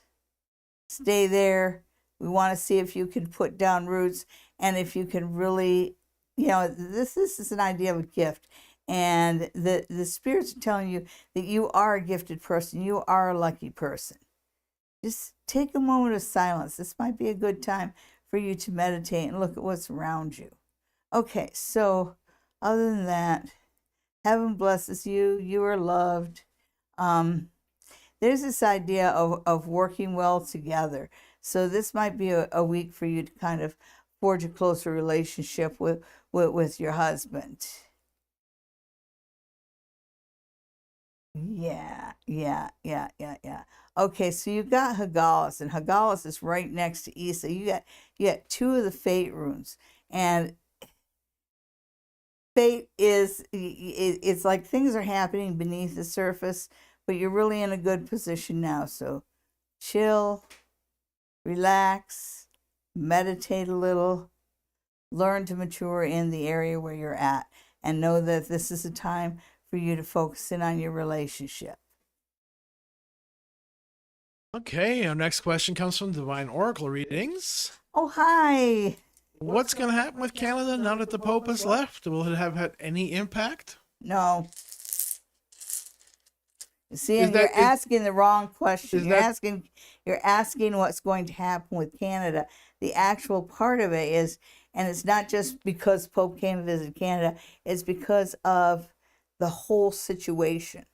stay there. We want to see if you can put down roots and if you can really, this is an idea of a gift. And the spirits are telling you that you are a gifted person. You are a lucky person. Just take a moment of silence. This might be a good time for you to meditate and look at what's around you. Okay, so other than that, heaven blesses you. You are loved. There's this idea of working well together. So this might be a week for you to kind of forge a closer relationship with your husband. Yeah. Okay, so you got Hagalis, and Hagalis is right next to Isa. You got 2 of the fate runes, and fate it's like things are happening beneath the surface, but you're really in a good position now. So chill, relax, meditate a little, learn to mature in the area where you're at, and know that this is a time for you to focus in on your relationship. Okay, our next question comes from Divine Oracle Readings. Oh, hi. What's going to happen with Canada now that the Pope has left? Will it have had any impact? No. See, Is and that- you're is- asking the wrong question. is You're that- asking what's going to happen with Canada. The actual part of it is, and it's not just because Pope came to visit Canada, it's because of the whole situation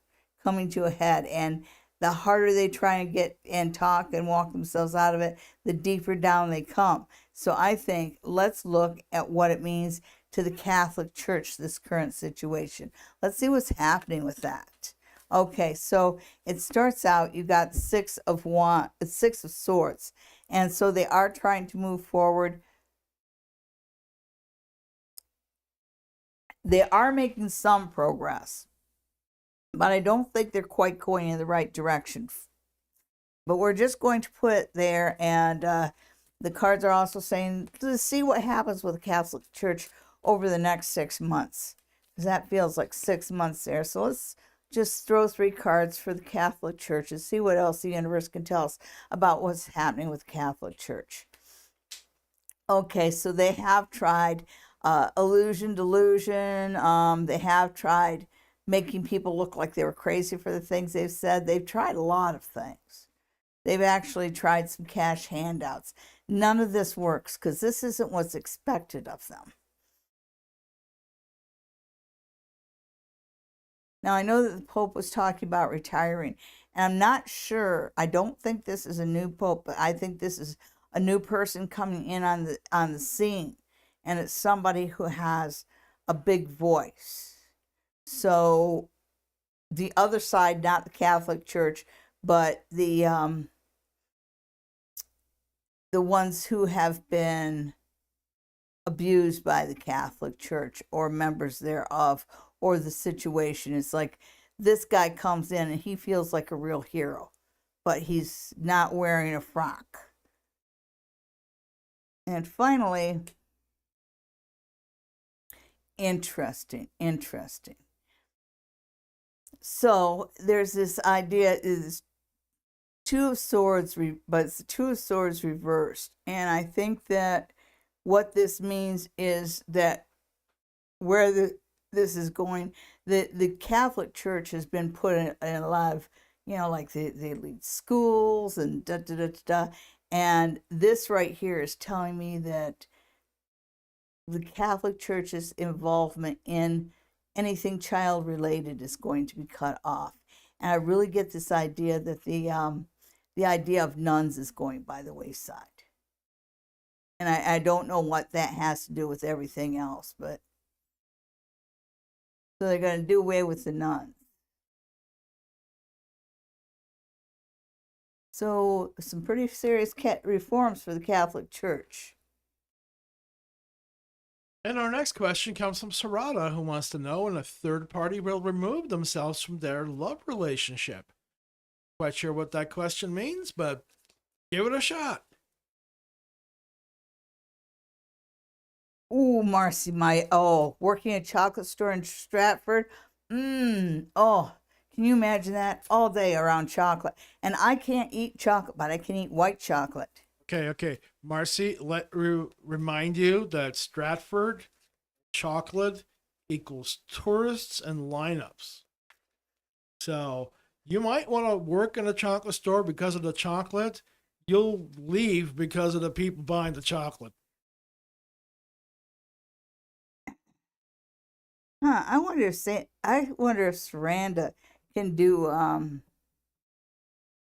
coming to a head. And the harder they try and get and talk and walk themselves out of it, the deeper down they come. So I think let's look at what it means to the Catholic Church, this current situation. Let's see what's happening with that. Okay, so it starts out, you got 6 of Swords. And so they are trying to move forward. They are making some progress, but I don't think they're quite going in the right direction. But we're just going to put it there, and the cards are also saying to see what happens with the Catholic Church over the next 6 months, because that feels like 6 months there. So let's just throw 3 cards for the Catholic Church and see what else the universe can tell us about what's happening with the Catholic Church. Okay, so they have tried illusion, delusion. They have tried making people look like they were crazy for the things they've said. They've tried a lot of things. They've actually tried some cash handouts. None of this works because this isn't what's expected of them. Now, I know that the Pope was talking about retiring, and I'm not sure. I don't think this is a new Pope, but I think this is a new person coming in on the scene, and it's somebody who has a big voice. So the other side, not the Catholic Church, but the ones who have been abused by the Catholic Church or members thereof, or the situation. It's like this guy comes in and he feels like a real hero, but he's not wearing a frock. And finally, interesting. So there's this idea is Two of Swords, but it's the Two of Swords reversed. And I think that what this means is that where this is going, the Catholic Church has been put in a lot of, like they lead schools and da da da da. And this right here is telling me that the Catholic Church's involvement in anything child related is going to be cut off. And I really get this idea that the idea of nuns is going by the wayside. And I don't know what that has to do with everything else, but so they're going to do away with the nuns. So some pretty serious reforms for the Catholic Church. And our next question comes from Sarada, who wants to know when a third party will remove themselves from their love relationship. Quite sure what that question means, but give it a shot. Ooh, Marcy, working at a chocolate store in Stratford. Can you imagine that? All day around chocolate. And I can't eat chocolate, but I can eat white chocolate. Okay. Marcy, let me remind you that Stratford chocolate equals tourists and lineups. So you might want to work in a chocolate store because of the chocolate. You'll leave because of the people buying the chocolate. I wonder if Saranda can do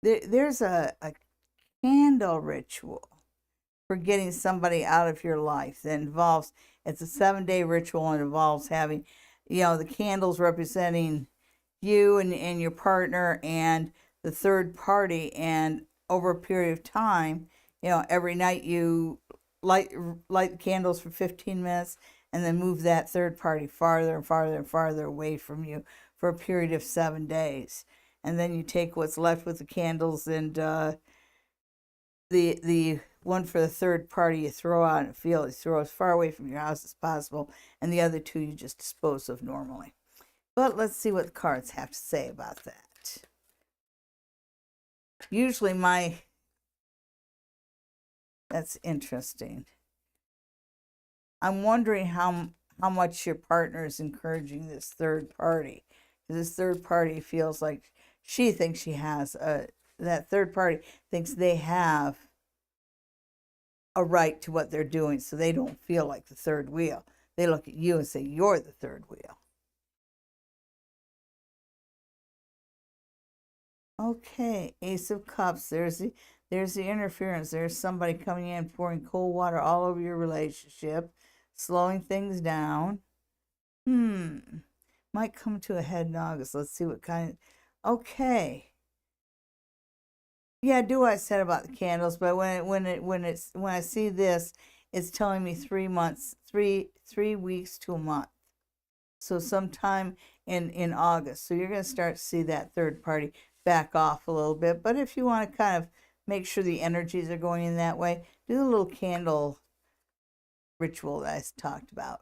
there's a candle ritual for getting somebody out of your life that involves, it's a 7-day ritual and involves having, the candles representing you and your partner and the third party, and over a period of time, every night you light the candles for 15 minutes and then move that third party farther and farther and farther away from you for a period of 7 days. And then you take what's left with the candles and the one for the third party you throw out in a field. You throw as far away from your house as possible, and the other two you just dispose of normally. But let's see what the cards have to say about that. Usually that's interesting. I'm wondering how much your partner is encouraging this third party. This third party feels like she thinks she has that third party thinks they have a right to what they're doing, so they don't feel like the third wheel. They look at you and say, you're the third wheel. Okay, Ace of Cups. There's the interference. There's somebody coming in, pouring cold water all over your relationship, slowing things down. Might come to a head in August. Let's see what kind of... Okay. Yeah, I do what I said about the candles, but when I see this, it's telling me 3 months, 3 weeks to a month. So sometime in August. So you're going to start to see that third party back off a little bit. But if you want to kind of make sure the energies are going in that way, do the little candle ritual that I talked about.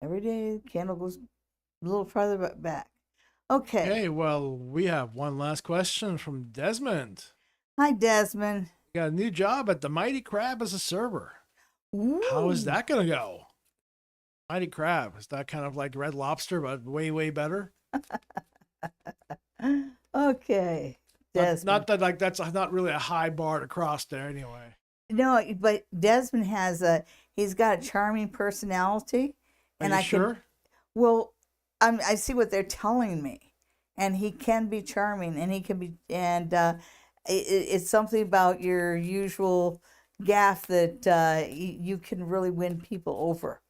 Every day the candle goes a little farther back. Okay. Okay, well, we have one last question from Desmond. Hi, Desmond. You got a new job at the Mighty Crab as a server. How is Ooh. that going to go? Mighty crab. Is that kind of like Red Lobster, but way, way better? Okay, Not Desmond. that like that's not really a high bar to cross there anyway. No, but Desmond he's got a charming personality, Are and you I can, sure? well, I see what they're telling me, and he can be charming, and he can be, and it's something about your usual gaff that you can really win people over,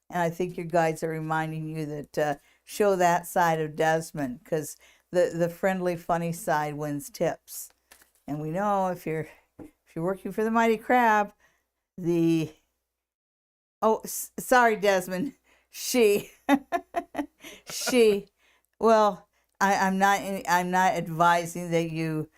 and I think your guides are reminding you that show that side of Desmond, because the friendly, funny side wins tips, and we know if you're working for the Mighty Crab, the sorry, Desmond, she she well, I'm not advising that you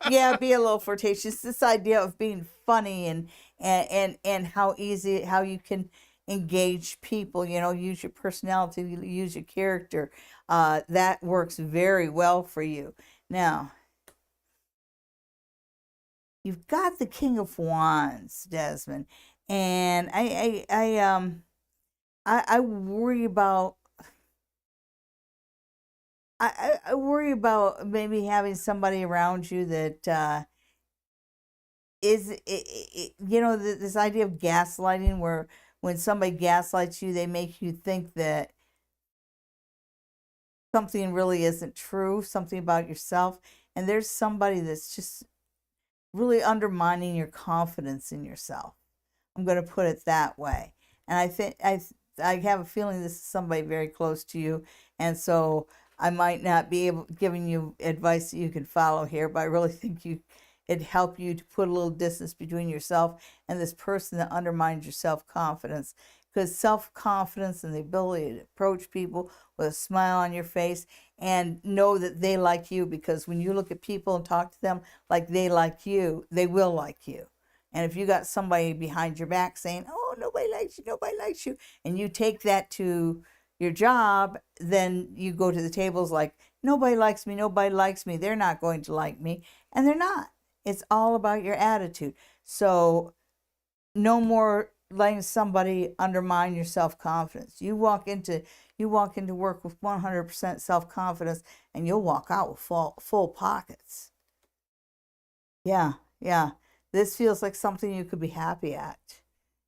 yeah, be a little flirtatious. This idea of being funny and how you can engage people, use your personality, use your character, that works very well for you. Now, you've got the King of Wands, Desmond, and I worry about I worry about maybe having somebody around you that this idea of gaslighting, where when somebody gaslights you, they make you think that something really isn't true, something about yourself, and there's somebody that's just really undermining your confidence in yourself. I'm going to put it that way. And I have a feeling this is somebody very close to you, and so I might not be able giving you advice that you can follow here, but I really think it'd help you to put a little distance between yourself and this person that undermines your self-confidence. Because self-confidence and the ability to approach people with a smile on your face and know that they like you, because when you look at people and talk to them like they like you, they will like you. And if you got somebody behind your back saying, "Oh, nobody likes you," and you take that to your job, then you go to the tables like, "Nobody likes me, they're not going to like me," and they're not. It's all about your attitude. So no more letting somebody undermine your self-confidence. You walk into work with 100% self-confidence, and you'll walk out with full pockets. Yeah, yeah. This feels like something you could be happy at.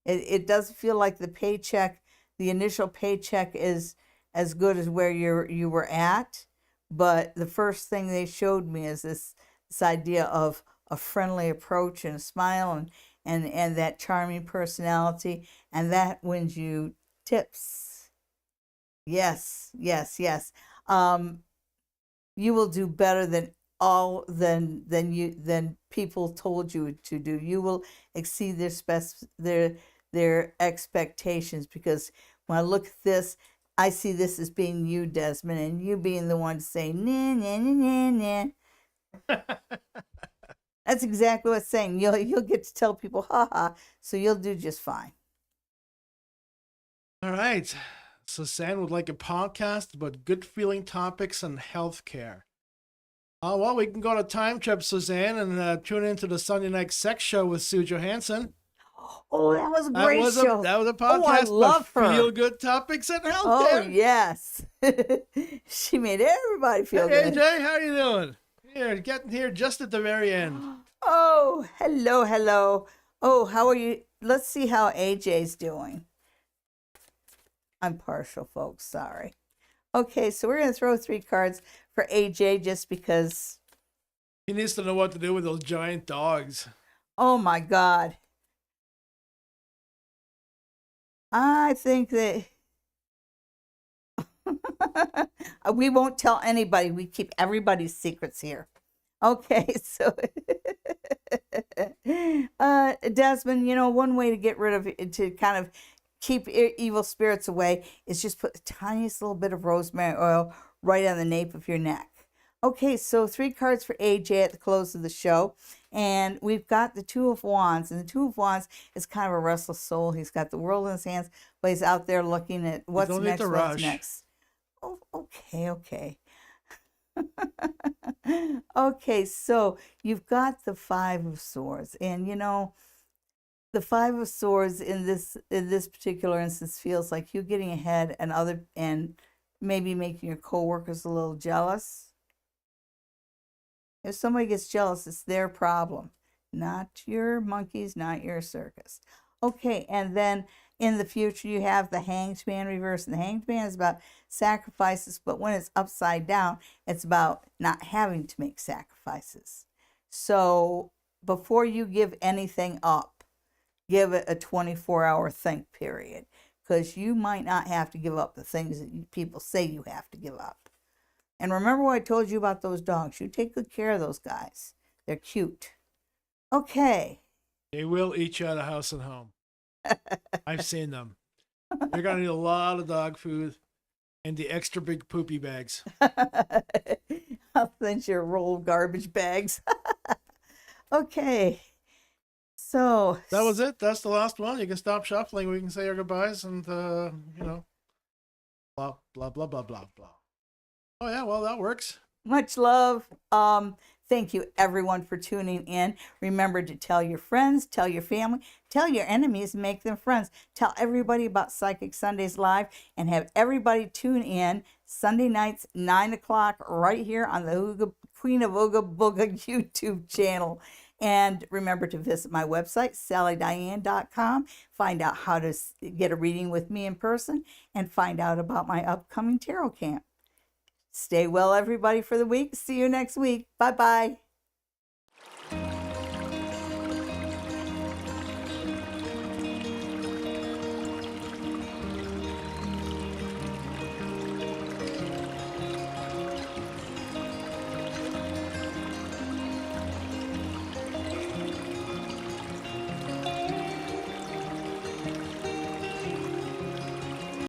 It doesn't feel like the initial paycheck is as good as where you were at, but the first thing they showed me is this idea of a friendly approach and a smile and that charming personality, and that wins you tips. Yes, yes, yes. Um, you will do better than people told you to do. You will exceed their expectations, because when I look at this, I see this as being you, Desmond, and you being the one to say nah nah nah nah nah. That's exactly what it's saying. You'll get to tell people ha ha, so you'll do just fine. All right. So San would like a podcast about good feeling topics and healthcare. Well, we can go on a time trip, Suzanne, and tune into the Sunday Night Sex Show with Sue Johansson. Oh, that was a That great was show. a Oh, I podcast about love her. feel good topics and Oh healthcare. yes, she made everybody feel Hey good. AJ, how you doing? Here, getting here just at the very end. Oh, hello, hello. Oh, how are you? Let's see how AJ's doing. I'm partial, folks. Sorry. Okay, so we're going to throw 3 cards for AJ just because. He needs to know what to do with those giant dogs. Oh my God. I think that we won't tell anybody. We keep everybody's secrets here. Okay, so Desmond, one way to get rid of it, to kind of keep evil spirits away, is just put the tiniest little bit of rosemary oil right on the nape of your neck. Okay, so 3 cards for AJ at the close of the show. And we've got the Two of Wands. And the Two of Wands is kind of a restless soul. He's got the world in his hands, but he's out there looking at what's don't need next, to what's rush. next. Oh, okay. Okay, so you've got the 5 of Swords. And, The Five of Swords in this particular instance feels like you getting ahead and maybe making your coworkers a little jealous. If somebody gets jealous, it's their problem, not your monkeys, not your circus. Okay, and then in the future you have the Hanged Man reverse, and the Hanged Man is about sacrifices, but when it's upside down, it's about not having to make sacrifices. So before you give anything up, give it a 24-hour think period, because you might not have to give up the things that people say you have to give up. And remember what I told you about those dogs. You take good care of those guys. They're cute. Okay. They will eat you out of house and home. I've seen them. You're going to need a lot of dog food and the extra big poopy bags. I'll send you a roll of garbage bags. Okay. So that was it. That's the last one. You can stop shuffling. We can say our goodbyes and, blah, blah, blah, blah, blah, blah. Oh, yeah. Well, that works. Much love. Thank you, everyone, for tuning in. Remember to tell your friends, tell your family, tell your enemies, and make them friends. Tell everybody about Psychic Sundays Live, and have everybody tune in Sunday nights, 9 o'clock, right here on the Queen of Ooga Booga YouTube channel. And remember to visit my website, SallyDiane.com. Find out how to get a reading with me in person, and find out about my upcoming tarot camp. Stay well, everybody, for the week. See you next week. Bye-bye.